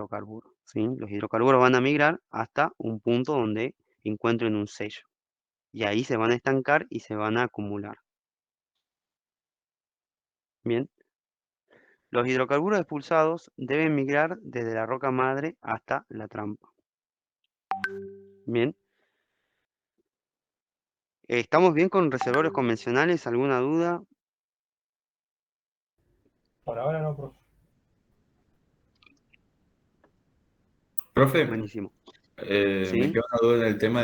hidrocarburos, ¿sí? Los hidrocarburos van a migrar hasta un punto donde encuentren un sello. Y ahí se van a estancar y se van a acumular. Bien. Los hidrocarburos expulsados deben migrar desde la roca madre hasta la trampa. Bien. ¿Estamos bien con reservorios convencionales? ¿Alguna duda? Por ahora no, profe. Profe, Buenísimo. me ¿Sí? queda una duda en el tema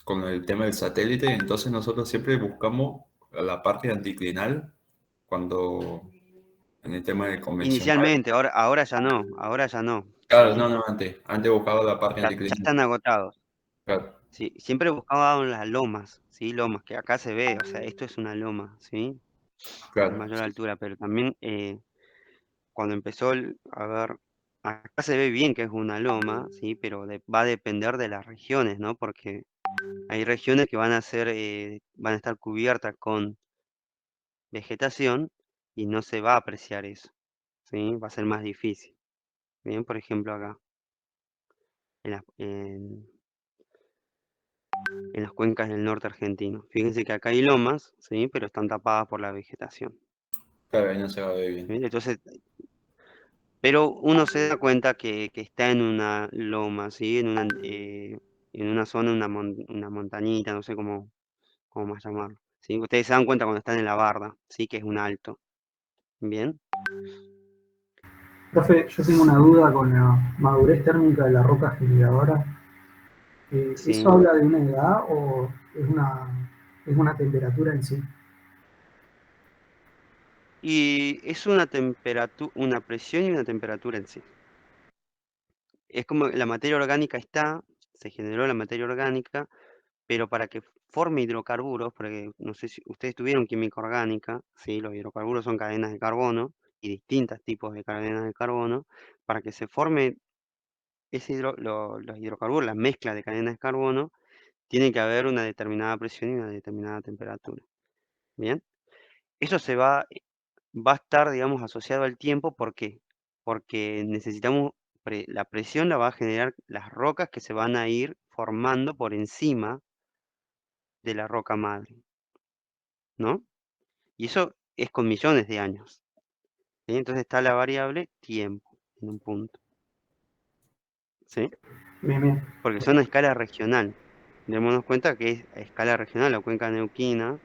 con el tema del satélite. Entonces nosotros siempre buscamos la parte anticlinal cuando en el tema del convencional. Inicialmente, ahora ya no, Claro, ¿sí? no, antes buscaba la parte Ya anticlinal. están agotados. Claro, Sí, siempre buscaba las lomas, ¿sí? Lomas, que acá se ve, o sea, esto es una loma, ¿sí? De claro, mayor sí, altura, pero también cuando empezó, a ver, acá se ve bien que es una loma, ¿sí? Pero va a depender de las regiones, ¿no? Porque hay regiones que van a estar cubiertas con vegetación y no se va a apreciar eso, ¿sí? Va a ser más difícil. Bien, por ejemplo, acá, en las cuencas del norte argentino. Fíjense que acá hay lomas, ¿sí? Pero están tapadas por la vegetación. claro, ahí no se va a ver bien. ¿Sí? Entonces, pero uno se da cuenta que está en una loma, ¿sí? En una zona, una montañita, no sé cómo más llamarlo, ¿sí? Ustedes se dan cuenta cuando están en la barda, ¿sí? Que es un alto. Bien. Profe, yo tengo una duda con la madurez térmica de la roca generadora. ¿Eso Sí. habla de una edad o es una temperatura en sí? Y es una temperatura, una presión y una temperatura en sí. Es como la materia orgánica se generó la materia orgánica, pero para que forme hidrocarburos, porque no sé si ustedes tuvieron química orgánica, ¿sí? Los hidrocarburos son cadenas de carbono y distintos tipos de cadenas de carbono. Para que se forme los hidrocarburos, la mezcla de cadenas de carbono, tiene que haber una determinada presión y una determinada temperatura. Bien, eso va a estar, digamos, asociado al tiempo. ¿Por qué? Porque necesitamos, la presión la va a generar las rocas que se van a ir formando por encima de la roca madre, ¿no? Y eso es con millones de años, ¿sí? Entonces está la variable tiempo en un punto, ¿sí? Bien, bien. Porque son a escala regional. Démonos cuenta que es a escala regional la cuenca neuquina,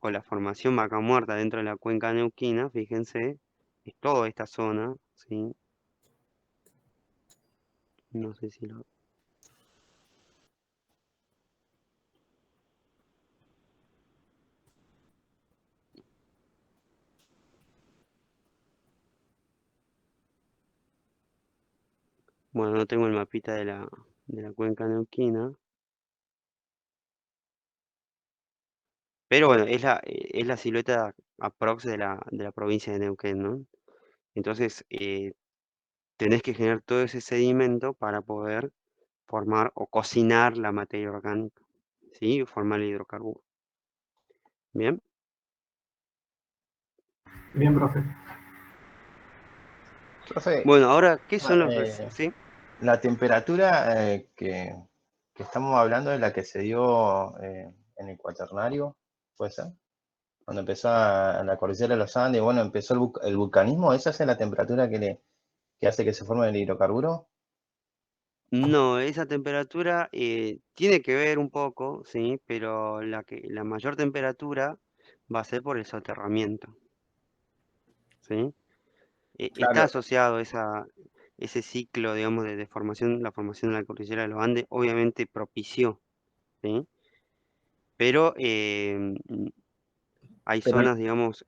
o la formación Vaca Muerta dentro de la cuenca neuquina, fíjense, es toda esta zona, ¿sí? No sé si lo... Bueno, no tengo el mapita de la cuenca neuquina, pero bueno, es la silueta aprox de la provincia de Neuquén, ¿no? Entonces, tenés que generar todo ese sedimento para poder formar o cocinar la materia orgánica, ¿sí? O formar el hidrocarburo. Bien. Bien, profe. Profe, Bueno, ahora, ¿qué son los ¿sí? la temperatura que estamos hablando es la que se dio en el Cuaternario, ¿puede ser? Cuando empezó la cordillera de los Andes, bueno, empezó el vulcanismo, ¿esa es la temperatura que hace que se forme el hidrocarburo? No, esa temperatura tiene que ver un poco, ¿sí? Pero la mayor temperatura va a ser por el soterramiento, ¿sí? Está Claro, asociado ese ciclo, digamos, de formación, la formación de la cordillera de los Andes, obviamente propició, ¿sí? Pero hay Pero, zonas, digamos,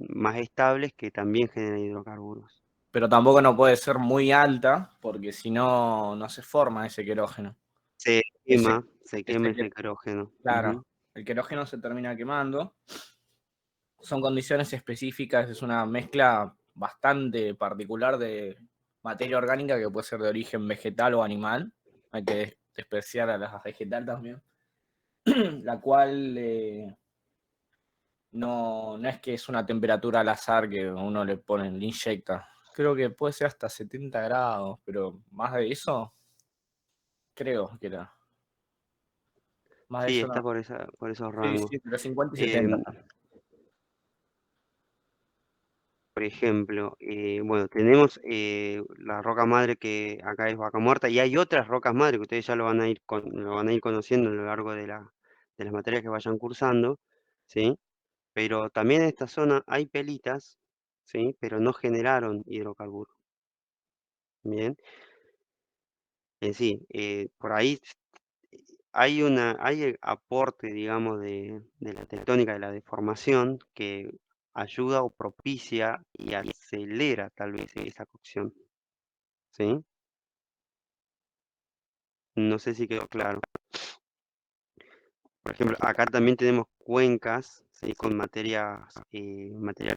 más estables que también generan hidrocarburos. pero tampoco no puede ser muy alta, porque si no, no se forma ese querógeno. Se Ese, quema, se ese quema que- ese querógeno. claro, Ujú. el querógeno se termina quemando. Son condiciones específicas, es una mezcla bastante particular de materia orgánica que puede ser de origen vegetal o animal. Hay que despreciar a las vegetal también. La cual no es que es una temperatura al azar que uno le inyecta. Creo que puede ser hasta 70 grados, pero más de eso, creo que era. Más de Sí, eso está no. por esos Sí, rangos. sí, entre 50 y 70. Por ejemplo, bueno, tenemos la roca madre que acá es Vaca Muerta y hay otras rocas madre que ustedes ya lo van a ir conociendo a lo largo de las materias que vayan cursando, ¿sí? Pero también en esta zona hay pelitas, ¿sí? Pero no generaron hidrocarburos. Bien, en sí, por ahí hay aporte, digamos, de la tectónica, de la deformación, que ayuda o propicia y acelera tal vez esa cocción, ¿sí? No sé si quedó claro. Por ejemplo, acá también tenemos cuencas, ¿sí? Con material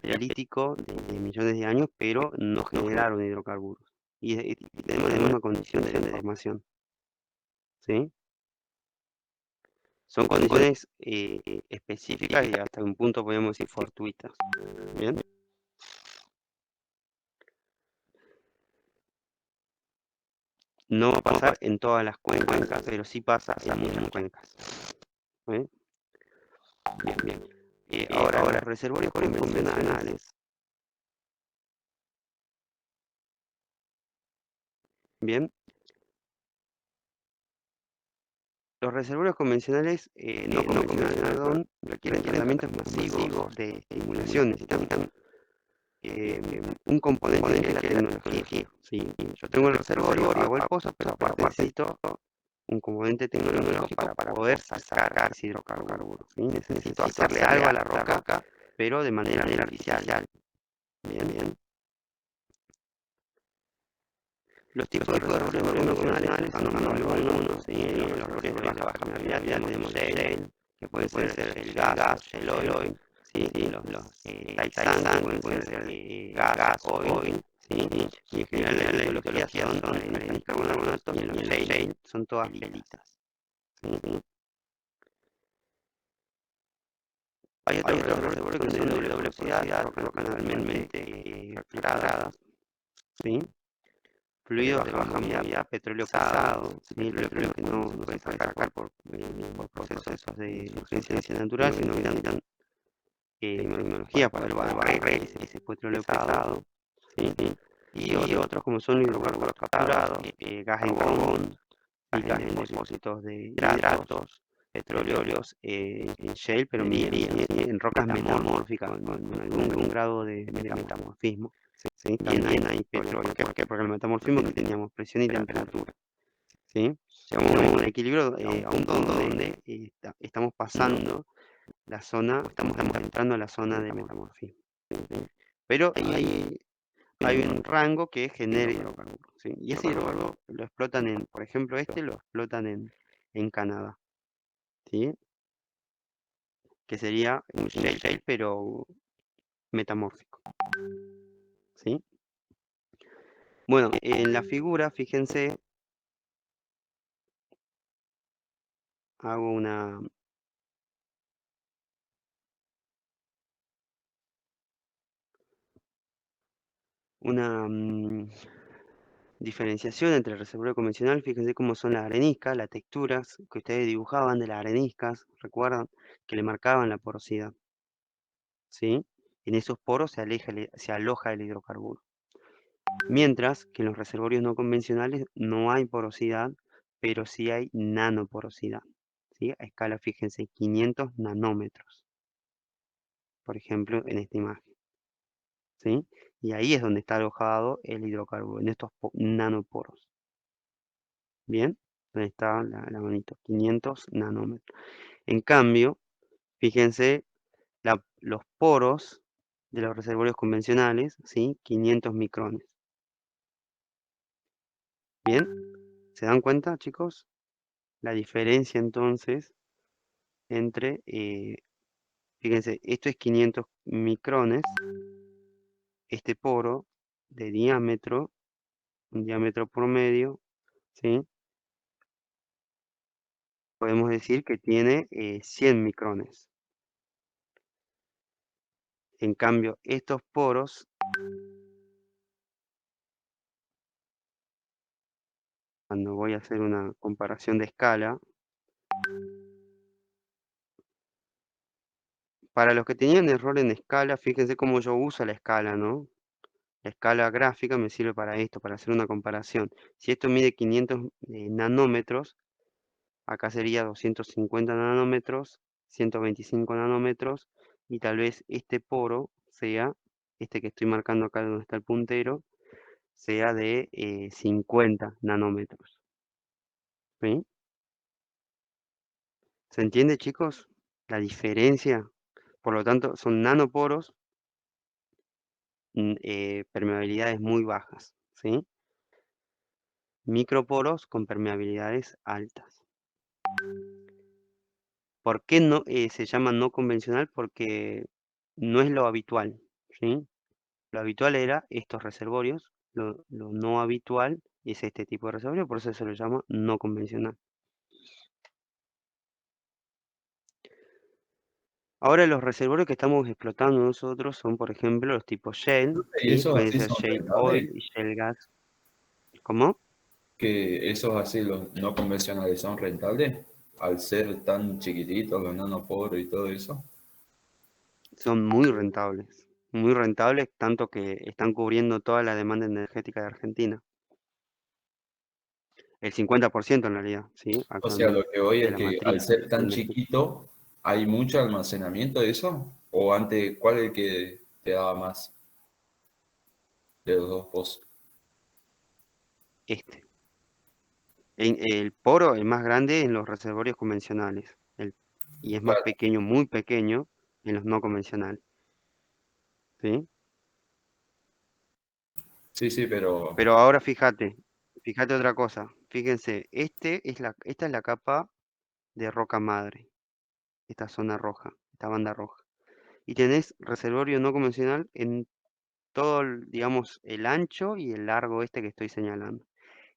pelítico de millones de años, pero no generaron hidrocarburos. Y tenemos la misma condición de deformación, ¿sí? Son condiciones específicas y hasta un punto podemos decir fortuitas. ¿Bien? No va a pasar en todas las cuencas, pero sí pasa en muchas cuencas. ¿Sí? Bien. Ahora, los reservorios convencionales. Bien. Los reservorios convencionales, no convencionales, perdón, requieren tratamientos masivos de estimulación. Necesitan un componente que es la tecnología. ¿Sí? Yo tengo el reservorio, hago el pozo, pero aparte necesito un componente tecnológico para poder sacar ese hidrocarburo. ¿Sí? Necesito hacerle algo a la roca, pero de manera artificial. Bien. Los tipos de reservorios convencionales están nombrando algunos, ¿sí? Los reservorios de baja permeabilidad tenemos shale, que puede ser el gas, el oil, ¿sí? Los tight sand, que pueden ser gas, oil, ¿sí? Y en general la hidrología son en carbonato y en los shale son todas pelitas, ¿sí? Hay otros reservorios que son de doble porosidad, roca naturalmente fracturadas, ¿sí? Fluidos de baja movilidad, petróleo pesado, ¿sí? El petróleo que no se puede sacar por procesos de ciencia natural, sino que necesitan tecnología para barrer ese petróleo pesado, ¿sí? Y otros como son los hidrocarburos capturados, gas en carbón, gas en depósitos de hidratos, petróleos en shale, pero en rocas metamórficas, con algún grado de metamorfismo. ¿Sí? También hay petróleo. ¿Por qué? Porque el metamorfismo que teníamos presión y temperatura. ¿Sí? Llegamos a un equilibrio a un punto donde estamos pasando la zona, estamos entrando a la zona de metamorfismo. ¿Sí? Pero hay un rango que genera hidrocarburos. ¿Sí? Y ese hidrocarburo lo explotan por ejemplo, lo explotan en Canadá. ¿Sí? Que sería un shale, pero metamórfico. ¿Sí? Bueno, en la figura, fíjense, hago una diferenciación entre el reservorio convencional. Fíjense cómo son las areniscas, las texturas que ustedes dibujaban de las areniscas, recuerdan que le marcaban la porosidad, ¿sí? En esos poros se aloja el hidrocarburo. Mientras que en los reservorios no convencionales no hay porosidad, pero sí hay nanoporosidad, ¿sí? A escala, fíjense, 500 nanómetros, por ejemplo, en esta imagen, ¿sí? Y ahí es donde está alojado el hidrocarburo, en estos nanoporos. Bien, donde está la manito, 500 nanómetros. En cambio, fíjense los poros de los reservorios convencionales, ¿sí? 500 micrones. Bien, ¿se dan cuenta, chicos? La diferencia entonces entre, fíjense, esto es 500 micrones, este poro de diámetro, un diámetro promedio, ¿sí? Podemos decir que tiene 100 micrones. En cambio, estos poros, cuando voy a hacer una comparación de escala, para los que tenían error en escala, fíjense cómo yo uso la escala, ¿no? La escala gráfica me sirve para esto, para hacer una comparación. Si esto mide 500 nanómetros, acá sería 250 nanómetros, 125 nanómetros, y tal vez este poro sea, este que estoy marcando acá donde está el puntero, sea de 50 nanómetros. ¿Sí? ¿Se entiende, chicos? La diferencia. Por lo tanto, son nanoporos, permeabilidades muy bajas, ¿sí? Microporos con permeabilidades altas. ¿Por qué no se llama no convencional? Porque no es lo habitual, ¿sí? Lo habitual era estos reservorios, lo no habitual es este tipo de reservorio, por eso se lo llama no convencional. Ahora los reservorios que estamos explotando nosotros son, por ejemplo, los tipos shale, ¿sí? ¿Esos Pueden así ser son shale rentables? oil y shale gas. ¿Cómo? Que esos así, los no convencionales, son rentables al ser tan chiquititos, los nanoporos y todo eso. Son muy rentables, tanto que están cubriendo toda la demanda energética de Argentina. El 50% en realidad, ¿sí? O sea, lo que voy De es la que al matriz ser tan energética. chiquito, ¿hay mucho almacenamiento de eso? ¿O antes, cuál es el que te daba más de los dos pozos? Este. El poro, el más grande en los reservorios convencionales. Y es más Claro, pequeño, muy pequeño, en los no convencionales. ¿Sí? sí, sí, pero Pero ahora fíjate otra cosa. Fíjense, esta es la capa de roca madre, esta zona roja, esta banda roja. Y tenés reservorio no convencional en todo, digamos, el ancho y el largo este que estoy señalando.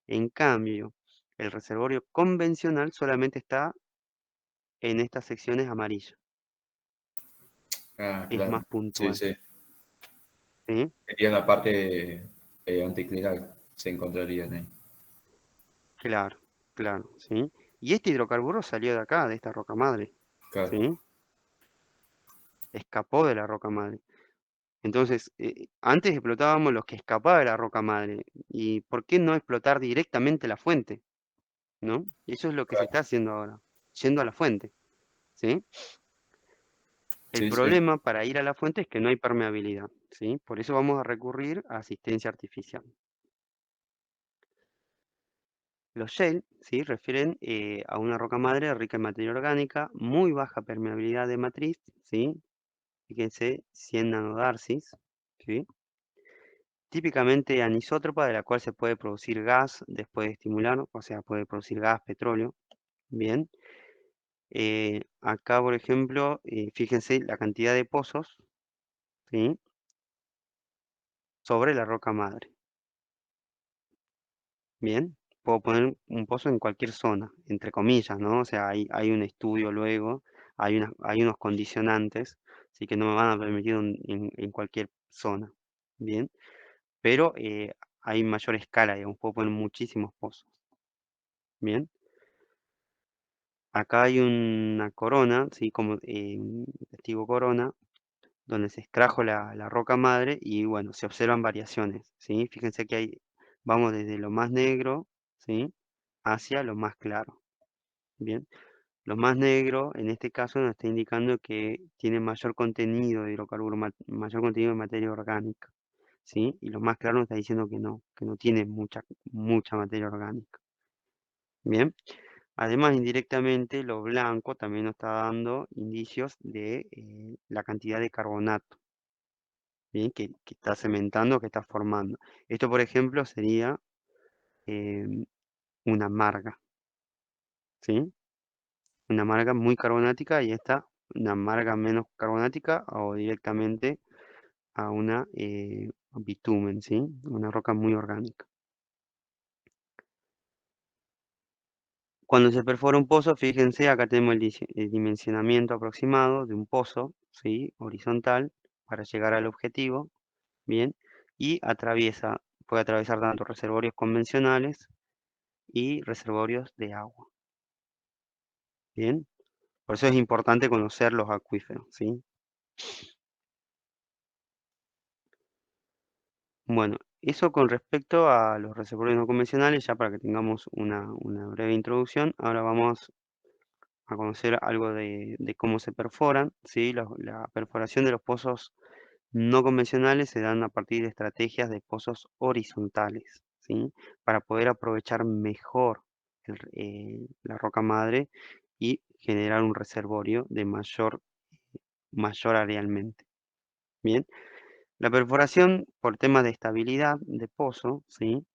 En cambio, el reservorio convencional solamente está en estas secciones amarillas. Es claro, más sí, puntual. sí. ¿Sí? Sería la parte anticlinal, se encontrarían ahí. Claro, claro, ¿sí? Y este hidrocarburo salió de acá, de esta roca madre, Claro, ¿sí? Escapó de la roca madre. Entonces, antes explotábamos los que escapaban de la roca madre. ¿Y por qué no explotar directamente la fuente? ¿No? Y eso es lo que se claro. está haciendo ahora, yendo a la fuente, ¿sí? El Sí, sí. problema para ir a la fuente es que no hay permeabilidad, ¿sí? Por eso vamos a recurrir a asistencia artificial. Los shale, ¿sí? Refieren a una roca madre rica en materia orgánica, muy baja permeabilidad de matriz, ¿sí? Fíjense, 100 nanodarcis, ¿sí? Típicamente anisótropa, de la cual se puede producir gas después de estimular, o sea, puede producir gas, petróleo, bien. Acá, por ejemplo, fíjense la cantidad de pozos, ¿sí? Sobre la roca madre, bien. Puedo poner un pozo en cualquier zona, entre comillas, ¿no? O sea, hay un estudio luego, hay unos condicionantes, así que no me van a permitir en cualquier zona, bien. Pero hay mayor escala, digamos, puedo poner muchísimos pozos, bien. Acá hay una corona, ¿sí? Como testigo corona, donde se extrajo la roca madre y bueno, se observan variaciones, ¿sí? Fíjense que vamos desde lo más negro, ¿sí? Hacia lo más claro, bien. Lo más negro, en este caso, nos está indicando que tiene mayor contenido de hidrocarburo, mayor contenido de materia orgánica, ¿sí? Y lo más claro nos está diciendo que no tiene mucha materia orgánica, bien. Además, indirectamente, lo blanco también nos está dando indicios de la cantidad de carbonato, ¿bien? Que está cementando, que está formando. Esto, por ejemplo, sería una marga, ¿sí? Una marga muy carbonática y esta una marga menos carbonática o directamente a una bitumen, ¿sí? Una roca muy orgánica. Cuando se perfora un pozo, fíjense, acá tenemos el dimensionamiento aproximado de un pozo, ¿sí? Horizontal, para llegar al objetivo, bien, y puede atravesar tanto reservorios convencionales y reservorios de agua, bien. Por eso es importante conocer los acuíferos, ¿sí? Bueno, eso con respecto a los reservorios no convencionales, ya para que tengamos una breve introducción. Ahora vamos a conocer algo de cómo se perforan, ¿sí? La perforación de los pozos no convencionales se dan a partir de estrategias de pozos horizontales, ¿sí? Para poder aprovechar mejor la roca madre y generar un reservorio de mayor arealmente. Bien, la perforación por temas de estabilidad de pozo, ¿sí?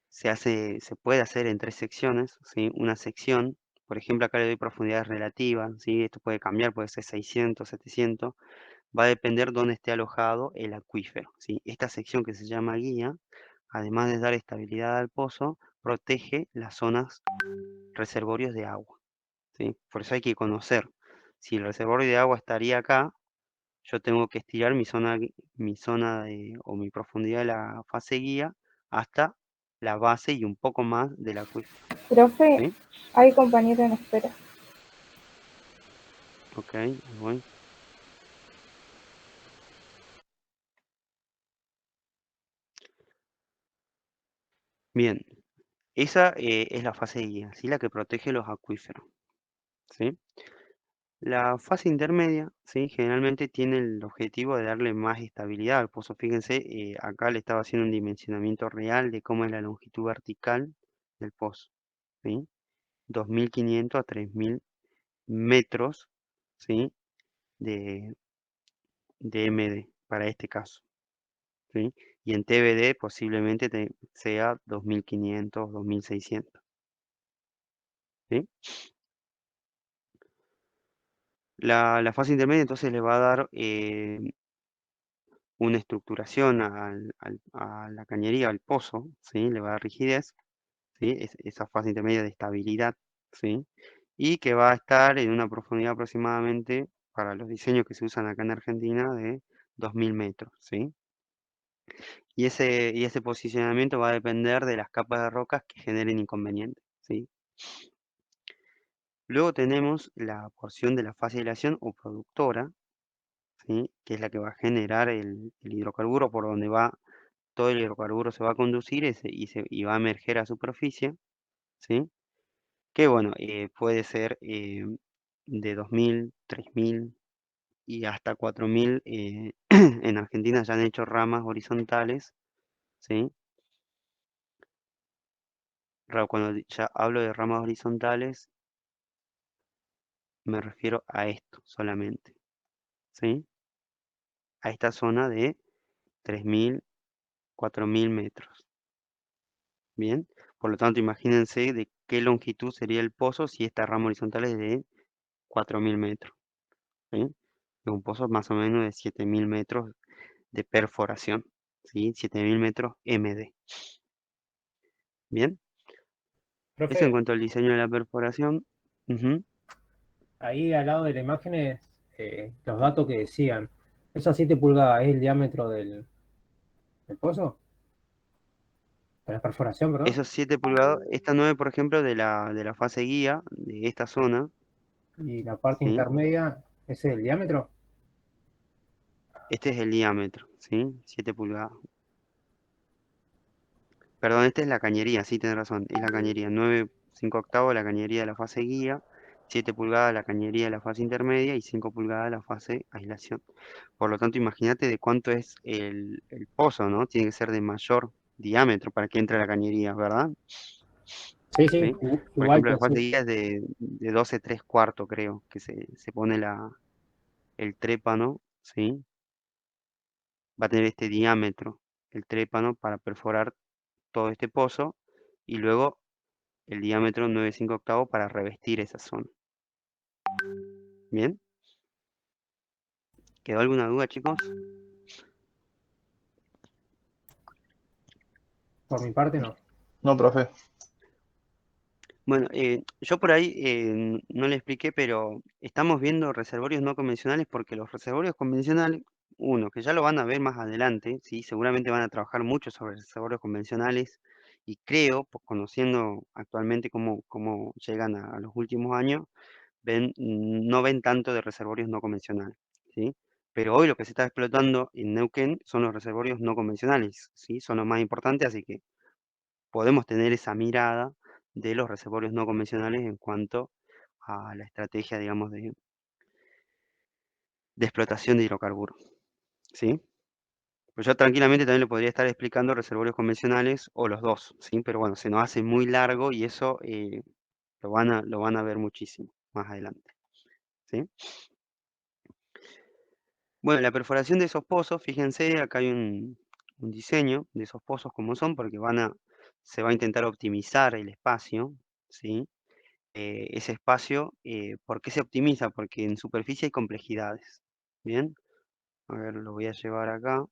Se puede hacer en 3 secciones, ¿sí? Una sección, por ejemplo, acá le doy profundidades relativas, ¿sí? Esto puede cambiar, puede ser 600, 700, va a depender dónde esté alojado el acuífero, ¿sí? Esta sección que se llama guía, además de dar estabilidad al pozo, protege las zonas reservorios de agua, ¿sí? Por eso hay que conocer. Si el reservorio de agua estaría acá, yo tengo que estirar o mi profundidad de la fase guía hasta la base y un poco más del acuífero, Profe, ¿sí? hay compañero en espera. Ok, ahí voy. Bien, esa es la fase de guía, ¿sí? La que protege los acuíferos, ¿sí? La fase intermedia, ¿sí? Generalmente tiene el objetivo de darle más estabilidad al pozo. Fíjense, acá le estaba haciendo un dimensionamiento real de cómo es la longitud vertical del pozo, ¿sí? 2.500 a 3.000 metros, ¿sí? de MD para este caso, ¿sí? Y en TBD posiblemente sea 2.500, 2.600, ¿sí? La fase intermedia entonces le va a dar una estructuración a la cañería, al pozo, ¿sí? Le va a dar rigidez, ¿sí? Esa fase intermedia de estabilidad, ¿sí? Y que va a estar en una profundidad aproximadamente, para los diseños que se usan acá en Argentina, de 2.000 metros, ¿sí? Y ese posicionamiento va a depender de las capas de rocas que generen inconvenientes, ¿sí? Luego tenemos la porción de la fase de aislación o productora, ¿sí? Que es la que va a generar el hidrocarburo, por donde todo el hidrocarburo se va a conducir y va a emerger a superficie, ¿sí? Que bueno, puede ser de 2.000, 3.000 y hasta 4.000. En Argentina ya han hecho ramas horizontales, ¿sí? Cuando ya hablo de ramas horizontales, me refiero a esto solamente, ¿sí? A esta zona de 3.000, 4.000 metros. Bien, por lo tanto, imagínense de qué longitud sería el pozo si esta rama horizontal es de 4.000 metros, ¿sí? Es un pozo más o menos de 7.000 metros de perforación, ¿sí? 7.000 metros MD. Bien, eso en Profe, cuanto al diseño de la perforación. Ujú. ahí al lado de la imagen los datos que decían. ¿Esas 7 pulgadas es el diámetro del pozo? ¿De la perforación, perdón? Esos 7 pulgadas, esta 9, por ejemplo, de la fase guía, de esta zona, ¿Y la parte ¿sí? intermedia, ese es el diámetro? Este es el diámetro, ¿sí? 7 pulgadas. Perdón, esta es la cañería, sí, tenés razón. Es la cañería 9, 5 octavos, la cañería de la fase guía, 7 pulgadas la cañería de la fase intermedia y 5 pulgadas la fase aislación. Por lo tanto, imagínate de cuánto es el pozo, ¿no? Tiene que ser de mayor diámetro para que entre la cañería, ¿verdad? Sí, sí, ¿Sí? Por igual ejemplo, que la fase sí. guía es de 12 3 cuartos, creo, que se pone el trépano, ¿sí? Va a tener este diámetro, el trépano, para perforar todo este pozo y luego el diámetro 9,5 octavos para revestir esa zona. ¿Bien? ¿Quedó alguna duda, chicos? Por mi parte no. No, profe. Bueno, yo por ahí no le expliqué, pero estamos viendo reservorios no convencionales porque los reservorios convencionales, uno, que ya lo van a ver más adelante, ¿sí? Seguramente van a trabajar mucho sobre reservorios convencionales y creo, pues, conociendo actualmente cómo llegan a los últimos años, no ven tanto de reservorios no convencionales, ¿sí? Pero hoy lo que se está explotando en Neuquén son los reservorios no convencionales, ¿sí? Son los más importantes, así que podemos tener esa mirada de los reservorios no convencionales en cuanto a la estrategia, digamos, de explotación de hidrocarburos, ¿sí? Pues yo tranquilamente también le podría estar explicando reservorios convencionales o los dos, ¿sí? Pero bueno, se nos hace muy largo y eso lo van a ver muchísimo más adelante, ¿sí? Bueno, la perforación de esos pozos, fíjense, acá hay un diseño de esos pozos como son, porque se va a intentar optimizar el espacio, ¿sí? Ese espacio, ¿por qué se optimiza? Porque en superficie hay complejidades, ¿bien? A ver, lo voy a llevar acá.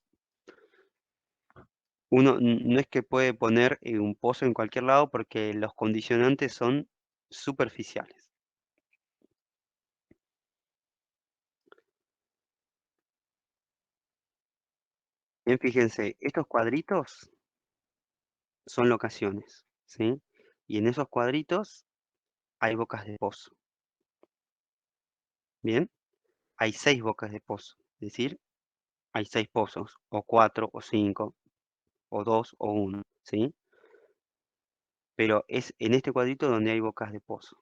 Uno no es que puede poner un pozo en cualquier lado porque los condicionantes son superficiales. Bien, fíjense, estos cuadritos son locaciones, ¿sí? Y en esos cuadritos hay bocas de pozo, ¿bien? Hay 6 bocas de pozo, es decir, hay 6 pozos, o 4, o 5, o 2, o 1, ¿sí? Pero es en este cuadrito donde hay bocas de pozo,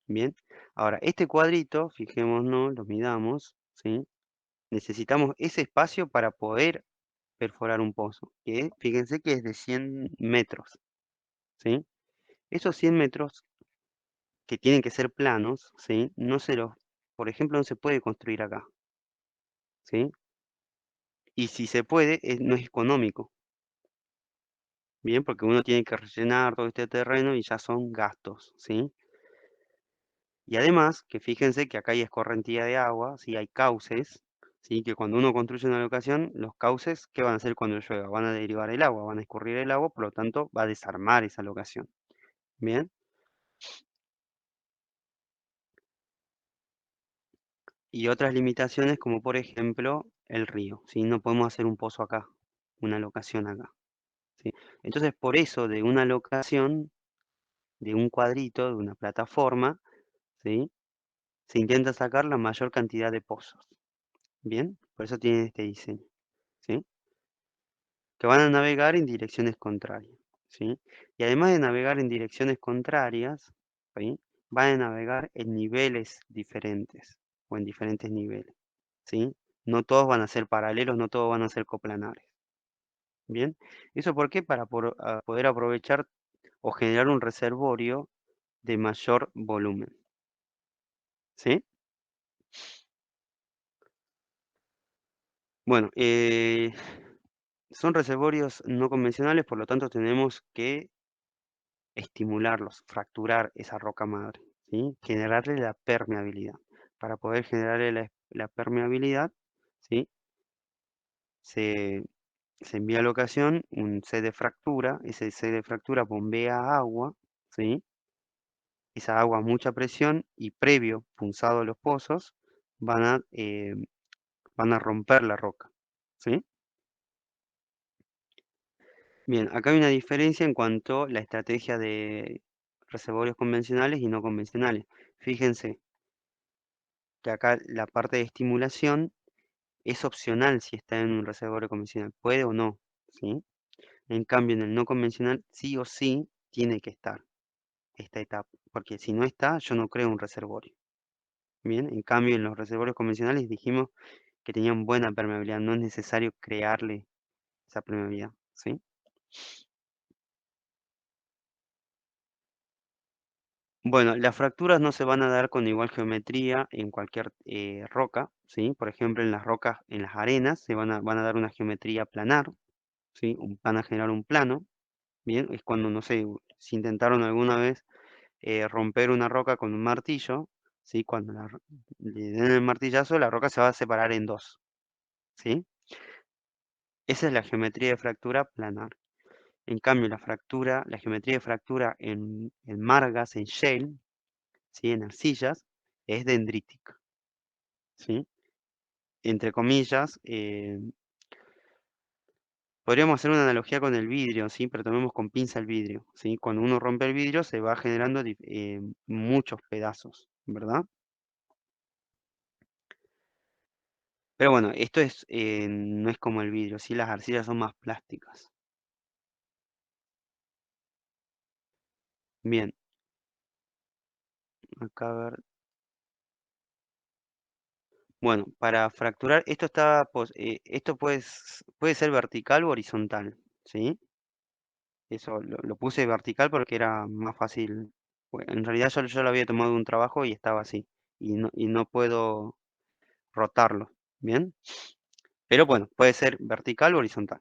¿bien? Ahora, este cuadrito, fijémonos, lo midamos, ¿sí? Necesitamos ese espacio para poder perforar un pozo, que fíjense que es de 100 metros, ¿sí? Esos 100 metros que tienen que ser planos, ¿sí? Por ejemplo, no se puede construir acá, ¿sí? Y si se puede, no es económico, ¿bien? Porque uno tiene que rellenar todo este terreno y ya son gastos, ¿sí? Y además, que fíjense que acá hay escorrentía de agua, ¿sí? Hay cauces, ¿sí? Que cuando uno construye una locación, los cauces, ¿qué van a hacer cuando llueva? Van a derivar el agua, van a escurrir el agua, por lo tanto, va a desarmar esa locación, ¿bien? Y otras limitaciones como por ejemplo el río, ¿sí? No podemos hacer un pozo acá, una locación acá, ¿sí? Entonces, por eso de una locación, de un cuadrito, de una plataforma, ¿sí? Se intenta sacar la mayor cantidad de pozos, ¿bien? Por eso tiene este diseño, ¿sí? Que van a navegar en direcciones contrarias, ¿sí? Y además de navegar en direcciones contrarias, ¿sí? Van a navegar en niveles diferentes o en diferentes niveles, ¿sí? No todos van a ser paralelos, no todos van a ser coplanares, ¿bien? ¿Eso por qué? Para poder aprovechar o generar un reservorio de mayor volumen, ¿sí? Bueno, son reservorios no convencionales, por lo tanto tenemos que estimularlos, fracturar esa roca madre, ¿sí? Generarle la permeabilidad. Para poder generarle la permeabilidad, ¿sí? Se, se envía a la locación un set de fractura, ese set de fractura bombea agua, ¿sí? Esa agua a mucha presión y previo punzado a los pozos van a romper la roca, ¿sí? Bien, acá hay una diferencia en cuanto a la estrategia de reservorios convencionales y no convencionales. Fíjense que acá la parte de estimulación es opcional si está en un reservorio convencional, puede o no, ¿sí? En cambio, en el no convencional, sí o sí tiene que estar esta etapa, porque si no está, yo no creo un reservorio. Bien, en cambio, en los reservorios convencionales dijimos que tenían buena permeabilidad, no es necesario crearle esa permeabilidad, ¿sí? Bueno, las fracturas no se van a dar con igual geometría en cualquier roca, ¿sí? Por ejemplo, en las rocas, en las arenas, van a dar una geometría planar, ¿sí? Van a generar un plano, ¿bien? Es cuando, no sé, si intentaron alguna vez romper una roca con un martillo, ¿sí? Cuando le den el martillazo, la roca se va a separar en dos, ¿sí? Esa es la geometría de fractura planar. En cambio, la geometría de fractura en margas, en shale, ¿sí? En arcillas, es dendrítica, ¿sí? Entre comillas, podríamos hacer una analogía con el vidrio, ¿sí? Pero tomemos con pinza el vidrio, ¿sí? Cuando uno rompe el vidrio se va generando muchos pedazos, ¿verdad? Pero bueno, esto no es como el vidrio, ¿sí? Las arcillas son más plásticas. Bien, acá a ver. Bueno, para fracturar, esto puede ser vertical o horizontal, ¿sí? Eso lo puse vertical porque era más fácil. En realidad yo lo había tomado de un trabajo y estaba así. Y no puedo rotarlo, ¿bien? Pero bueno, puede ser vertical o horizontal.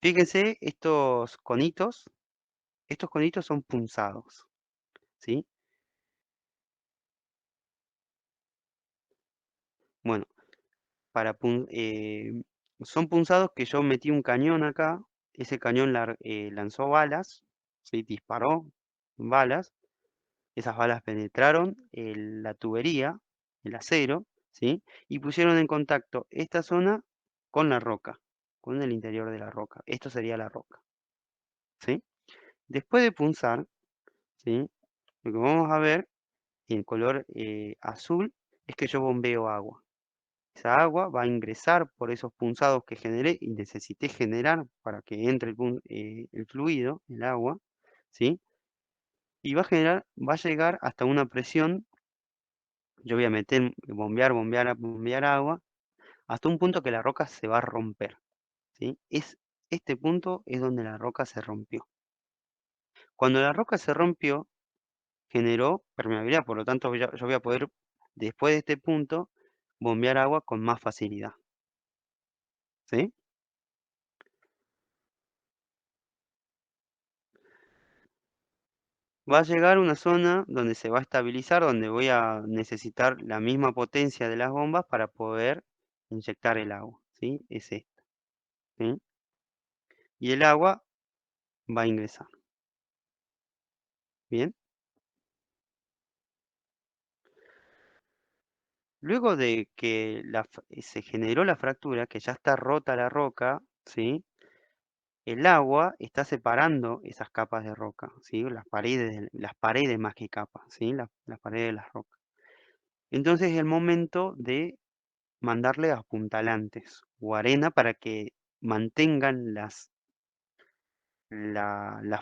Fíjense, estos conitos son punzados, ¿sí? Bueno, son punzados que yo metí un cañón acá, ese cañón lanzó balas, ¿sí? Disparó balas, esas balas penetraron la tubería, el acero, ¿sí? Y pusieron en contacto esta zona con la roca, con el interior de la roca. Esto sería la roca, ¿sí? Después de punzar, ¿sí? Lo que vamos a ver en color azul es que yo bombeo agua. Esa agua va a ingresar por esos punzados que generé y necesité generar para que entre el fluido, el agua, ¿sí? Y va a llegar hasta una presión. Yo voy a bombear agua, hasta un punto que la roca se va a romper, ¿sí? Este punto es donde la roca se rompió. Cuando la roca se rompió, generó permeabilidad, por lo tanto yo voy a poder, después de este punto, bombear agua con más facilidad, ¿sí? Va a llegar a una zona donde se va a estabilizar, donde voy a necesitar la misma potencia de las bombas para poder inyectar el agua, ¿sí? Es esta, ¿sí? Y el agua va a ingresar, ¿bien? Luego de que se generó la fractura, que ya está rota la roca, ¿sí? El agua está separando esas capas de roca, ¿sí? Las paredes más que capas, ¿sí? Las paredes de las rocas. Entonces es el momento de mandarle apuntalantes o arena para que mantengan las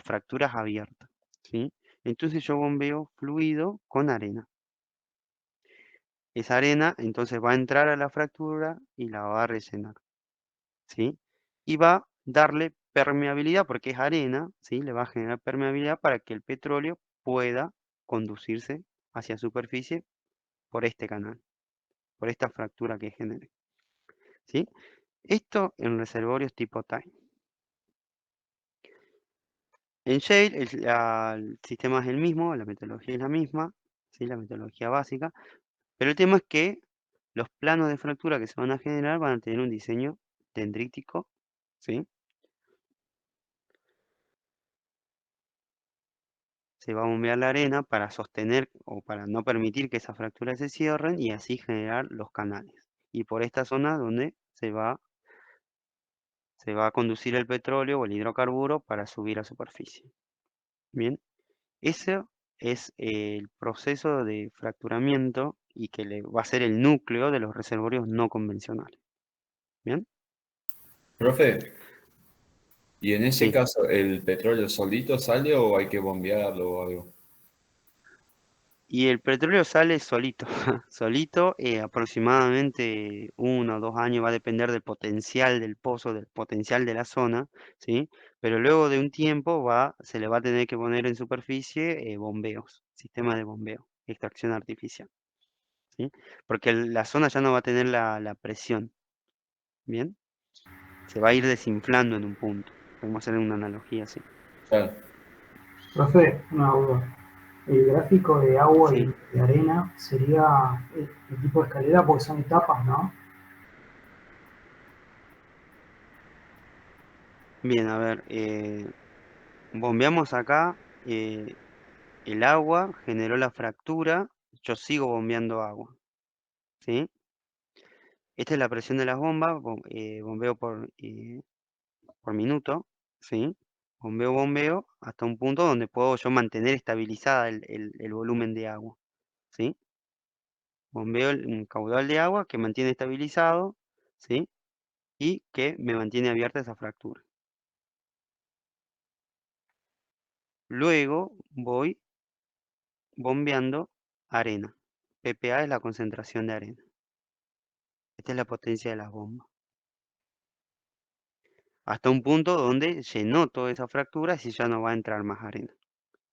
fracturas abiertas, ¿sí? Entonces yo bombeo fluido con arena. Esa arena entonces va a entrar a la fractura y la va a rellenar, ¿sí? Y va a darle permeabilidad porque es arena, ¿sí? Le va a generar permeabilidad para que el petróleo pueda conducirse hacia superficie por este canal, por esta fractura que genere, ¿sí? Esto en reservorios tipo Time. En Shale el sistema es el mismo, la metodología es la misma, ¿sí? La metodología básica, pero el tema es que los planos de fractura que se van a generar van a tener un diseño dendrítico, ¿sí? Se va a bombear la arena para sostener o para no permitir que esas fracturas se cierren y así generar los canales. Y por esta zona donde se va a conducir el petróleo o el hidrocarburo para subir a superficie. Bien, ese es el proceso de fracturamiento y que va a ser el núcleo de los reservorios no convencionales. Bien, Profe, ¿y en ese sí. caso el petróleo solito sale o hay que bombearlo o algo? Y el petróleo sale solito, solito, aproximadamente 1 o 2 años, va a depender del potencial del pozo, del potencial de la zona, ¿sí? Pero luego de un tiempo se le va a tener que poner en superficie bombeos, sistema de bombeo, extracción artificial, ¿sí? Porque la zona ya no va a tener la presión, ¿bien? Se va a ir desinflando en un punto. Podemos hacer una analogía así. Claro. Profe, una duda. El gráfico de agua Sí. y de arena sería el tipo de escalera porque son etapas, ¿no? Bien, a ver, bombeamos acá, el agua generó la fractura, yo sigo bombeando agua, ¿sí? Esta es la presión de las bombas, bombeo por minuto, ¿sí? Bombeo hasta un punto donde puedo yo mantener estabilizada el volumen de agua, ¿sí? Bombeo un caudal de agua que mantiene estabilizado, ¿sí? Y que me mantiene abierta esa fractura. Luego voy bombeando arena. PPA es la concentración de arena. Esta es la potencia de las bombas. Hasta un punto donde llenó toda esa fractura y ya no va a entrar más arena,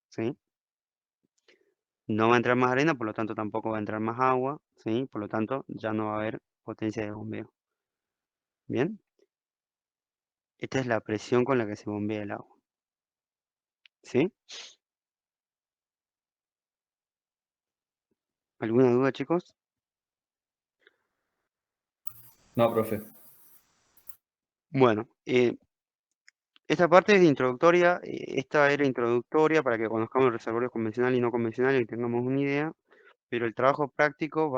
¿sí? No va a entrar más arena, por lo tanto tampoco va a entrar más agua, ¿sí? Por lo tanto ya no va a haber potencia de bombeo. Bien, esta es la presión con la que se bombea el agua, ¿sí? ¿Alguna duda, chicos? No, profe. Bueno, esta parte es introductoria, esta era introductoria para que conozcamos el reservorio convencional y no convencional y tengamos una idea, pero el trabajo práctico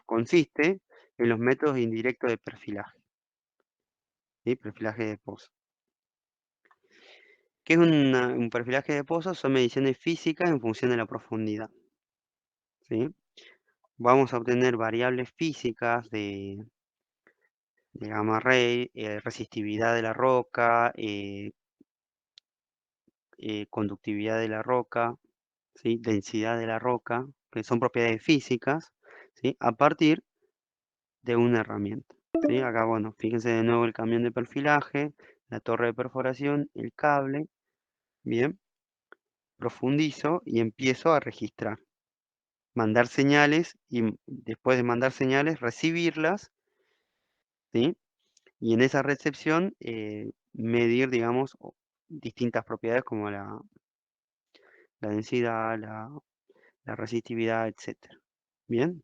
consiste en los métodos indirectos de perfilaje, ¿sí? Perfilaje de pozo. ¿Qué es un perfilaje de pozo? Son mediciones físicas en función de la profundidad, ¿sí? Vamos a obtener variables físicas de gamma ray, resistividad de la roca, conductividad de la roca, ¿sí? Densidad de la roca, que son propiedades físicas, ¿sí? A partir de una herramienta, ¿sí? Acá, bueno, fíjense de nuevo el camión de perfilaje, la torre de perforación, el cable, bien, profundizo y empiezo a registrar, mandar señales y después de mandar señales, recibirlas, ¿sí? Y en esa recepción medir, digamos, distintas propiedades como la densidad, la resistividad, etcétera. Bien,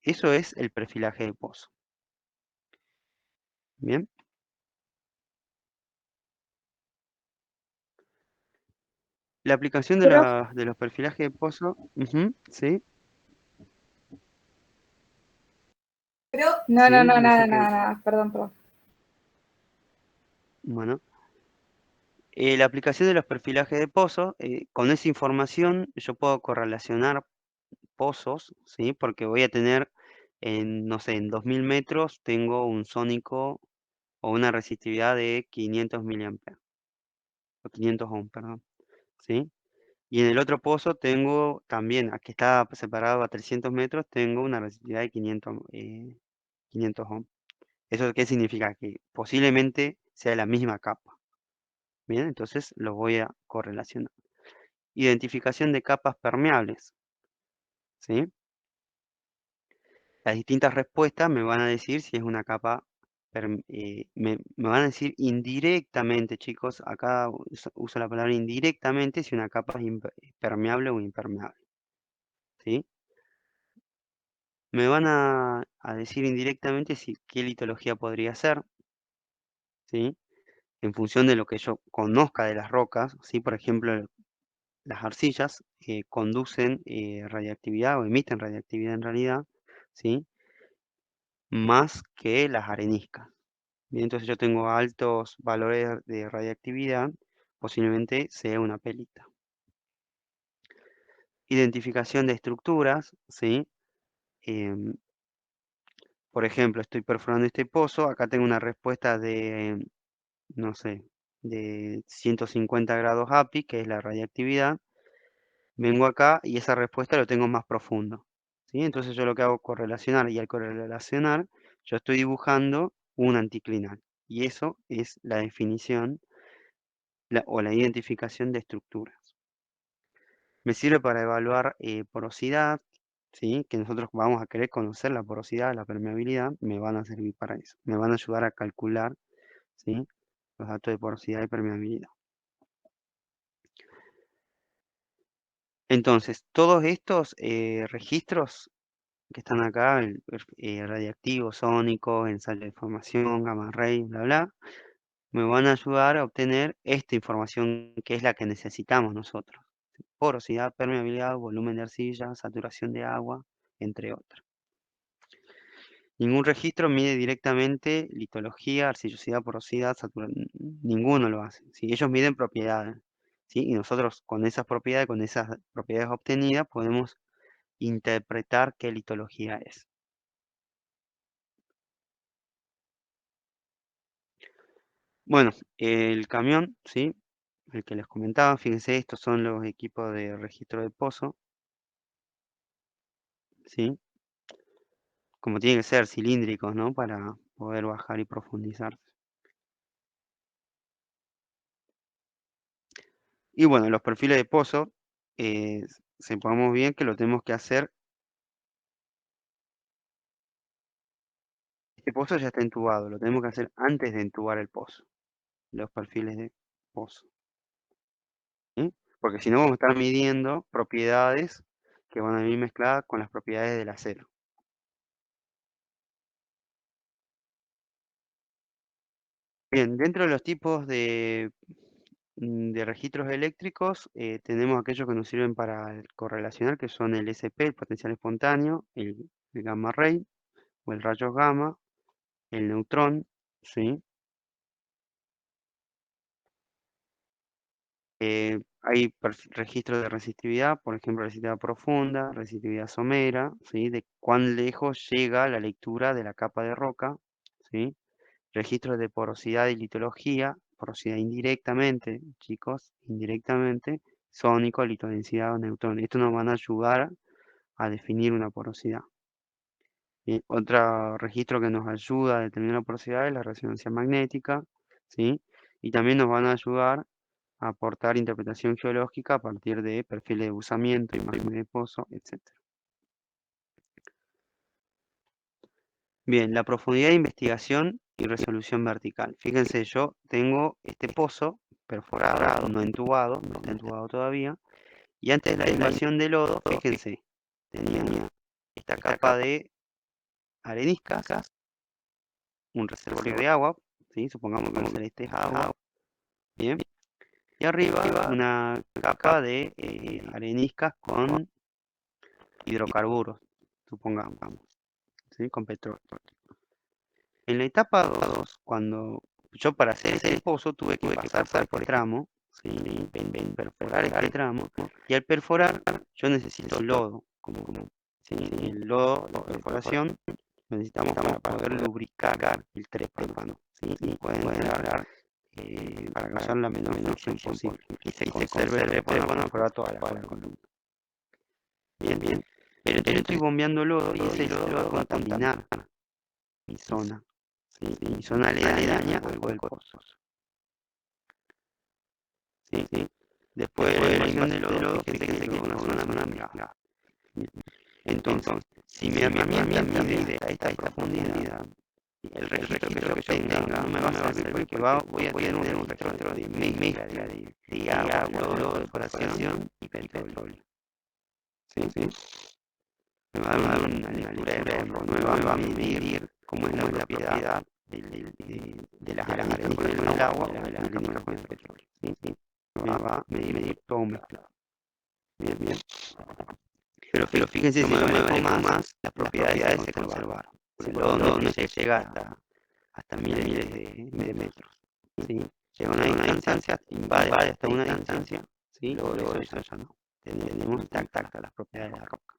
eso es el perfilaje de pozo. Bien. La aplicación de, Pero, de los perfilajes de pozo, ujú, sí, no, sí, no, no, no sé nada, qué, nada, nada, perdón, perdón. bueno. La aplicación de los perfilajes de pozo, con esa información yo puedo correlacionar pozos, ¿sí? Porque voy a tener, no sé, en 2000 metros tengo un sónico o una resistividad de 500 miliamperes, o 500 ohms, perdón, ¿sí? Y en el otro pozo tengo también, aquí está separado a 300 metros, tengo una resistividad de 500 ohms. ¿Eso qué significa? Que posiblemente sea la misma capa. Bien, entonces lo voy a correlacionar. Identificación de capas permeables, ¿sí? Las distintas respuestas me van a decir si es una capa, me van a decir indirectamente, chicos, acá uso la palabra indirectamente, si una capa es permeable o impermeable, ¿sí? Me van a decir indirectamente qué litología podría ser, ¿sí? En función de lo que yo conozca de las rocas, ¿sí? Por ejemplo, las arcillas conducen radiactividad o emiten radiactividad en realidad, ¿sí? Más que las areniscas. Bien, entonces yo tengo altos valores de radiactividad, posiblemente sea una pelita. Identificación de estructuras, ¿sí? Em, por ejemplo, estoy perforando este pozo, acá tengo una respuesta de, no sé, de 150 grados API, que es la radiactividad. Vengo acá y esa respuesta lo tengo más profundo, ¿sí? Entonces yo lo que hago es correlacionar, y al correlacionar yo estoy dibujando un anticlinal. Y eso es la definición o la identificación de estructuras. Me sirve para evaluar porosidad, ¿sí? Que nosotros vamos a querer conocer la porosidad, la permeabilidad, me van a servir para eso. Me van a ayudar a calcular, ¿sí? Los datos de porosidad y permeabilidad. Entonces, todos estos registros que están acá, radiactivo, sónico, ensayo de formación, gamma ray, bla, bla, me van a ayudar a obtener esta información que es la que necesitamos nosotros. Porosidad, permeabilidad, volumen de arcilla, saturación de agua, entre otras. Ningún registro mide directamente litología, arcillosidad, porosidad, ninguno lo hace. ¿Sí? Ellos miden propiedades. ¿Sí? Y nosotros con esas propiedades obtenidas, podemos interpretar qué litología es. Bueno, el camión, ¿sí? El que les comentaba, fíjense, estos son los equipos de registro de pozo, ¿sí? Como tienen que ser cilíndricos, ¿no? Para poder bajar y profundizar. Y bueno, los perfiles de pozo, sepamos bien que lo tenemos que hacer. Este pozo ya está entubado, lo tenemos que hacer antes de entubar el pozo. Los perfiles de pozo. ¿Sí? Porque si no vamos a estar midiendo propiedades que van a venir mezcladas con las propiedades del acero. Bien, dentro de los tipos de registros eléctricos, tenemos aquellos que nos sirven para correlacionar, que son el SP, el potencial espontáneo, el gamma ray, o el rayos gamma, el neutrón, ¿sí? Hay registros de resistividad, por ejemplo, resistividad profunda, resistividad somera, ¿sí? De cuán lejos llega la lectura de la capa de roca, ¿sí? Registros de porosidad y litología, porosidad indirectamente, chicos, indirectamente, sónico, litodensidad o neutrón. Esto nos van a ayudar a definir una porosidad. Otro registro que nos ayuda a determinar la porosidad es la resonancia magnética, ¿sí? Y también nos van a ayudar a aportar interpretación geológica a partir de perfiles de usamiento, imágenes de pozo, etc. Bien, la profundidad de investigación y resolución vertical. Fíjense, yo tengo este pozo perforado, no entubado, no está entubado todavía, y antes de la invasión de lodo, fíjense, tenía esta capa de areniscas, un reservorio de agua, ¿sí? Supongamos que el celeste es agua, bien, y arriba una capa de areniscas con hidrocarburos, supongamos, ¿sí? Con petróleo. En la etapa 2, cuando yo para hacer ese pozo tuve que pasar por este tramo, ¿sí? Perforar este tramo, y al perforar yo necesito lodo, ¿sí? El lodo de perforación lo necesitamos para poder lubricar el trépano, ¿sí? Y pueden entrar para causar la menor fricción posible y se conserve el trépano para toda la columna. Bien. Pero yo estoy bombeando lodo y ese lodo va a contaminar mi zona. ¿Sí? Mi zona aledaña al del pozo. ¿Sí? Después de la invasión del lodo, fíjense que es una zona mezclada. Entonces, si mi herramienta mide a esta profundidad, el registro que yo tenga no me va a servir porque voy a tener un registro de mezcla de agua, lodo, perforación y petróleo. ¿Sí? Me va a dar una lectura de error, no me va a medir cómo es la propiedad de las areniscas con el agua o de las areniscas con el petróleo. ¿Sí? Me va a medir todo mezclado. Bien. Pero fíjense, si no me manejo más, las propiedades se conservaron. El lodo no se llega hasta miles de metros. ¿Sí? Llega a una distancia, invade hasta una distancia, ¿sí? Luego de eso ya no. Tenemos intactas las propiedades de la roca.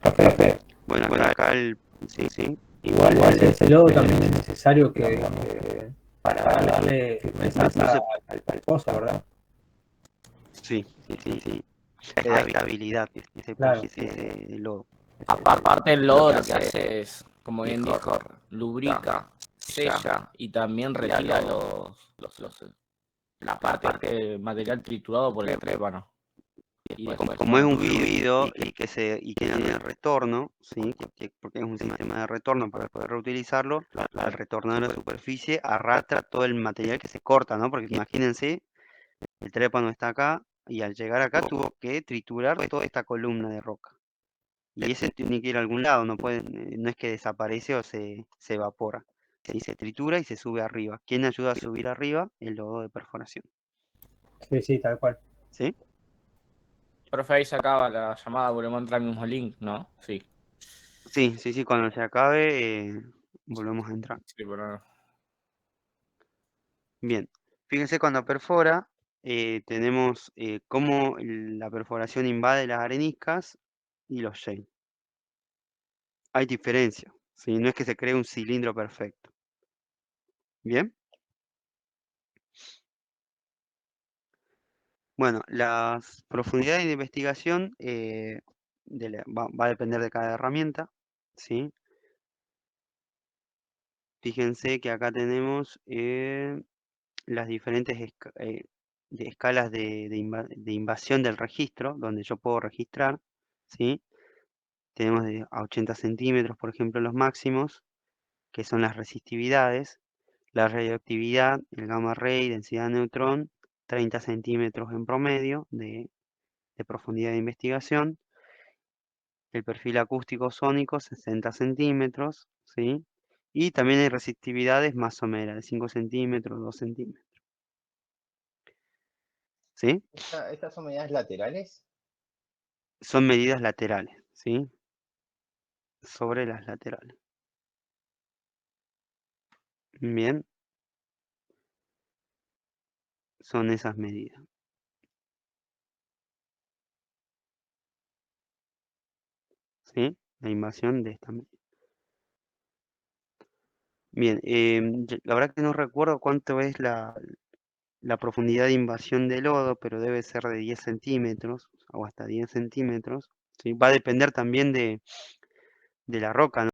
Perfecto. Bueno, acá sí. Igual ese lodo también es necesario para darle firmeza al pozo, ¿verdad? Sí. La estabilidad de lodo. Aparte el lodo lo que hace es, como bien dijo, lubrica, sella y también retira la parte de material triturado por el trépano. Como es un fluido y que tiene retorno, ¿sí? Porque es un sistema de retorno para poder reutilizarlo, al retornar a la superficie arrastra todo el material que se corta, ¿no? Porque imagínense, el trépano está acá y al llegar acá tuvo que triturar toda esta columna de roca. Y ese tiene que ir a algún lado, no es que desaparece o se evapora. ¿Sí? Se tritura y se sube arriba. ¿Quién ayuda a subir arriba? El lodo de perforación. Sí, sí, tal cual. ¿Sí? Profe, ahí se acaba la llamada, volvemos a entrar al mismo link, ¿no? Sí. Sí, cuando se acabe, volvemos a entrar. Sí, pero... Bien, fíjense cuando perfora, tenemos cómo la perforación invade las areniscas y los shale. Hay diferencia, ¿sí? No es que se cree un cilindro perfecto. Bien. Bueno, las profundidades de investigación va a depender de cada herramienta, ¿sí? Fíjense que acá tenemos las diferentes escalas de invasión del registro, donde yo puedo registrar, ¿sí? Tenemos a 80 centímetros, por ejemplo, los máximos, que son las resistividades, la radioactividad, el gamma ray, densidad de neutrón, 30 centímetros en promedio de profundidad de investigación, el perfil acústico sónico, 60 centímetros, ¿sí? Y también hay resistividades más someras, de 5 centímetros, 2 centímetros. ¿Sí? ¿Estas son medidas laterales? Son medidas laterales, ¿sí? Sobre las laterales. Bien. Son esas medidas. ¿Sí? La invasión de esta medida. Bien, la verdad que no recuerdo cuánto es la profundidad de invasión del lodo, pero debe ser de 10 centímetros o hasta 10 centímetros. ¿Sí? Va a depender también de la roca, ¿no?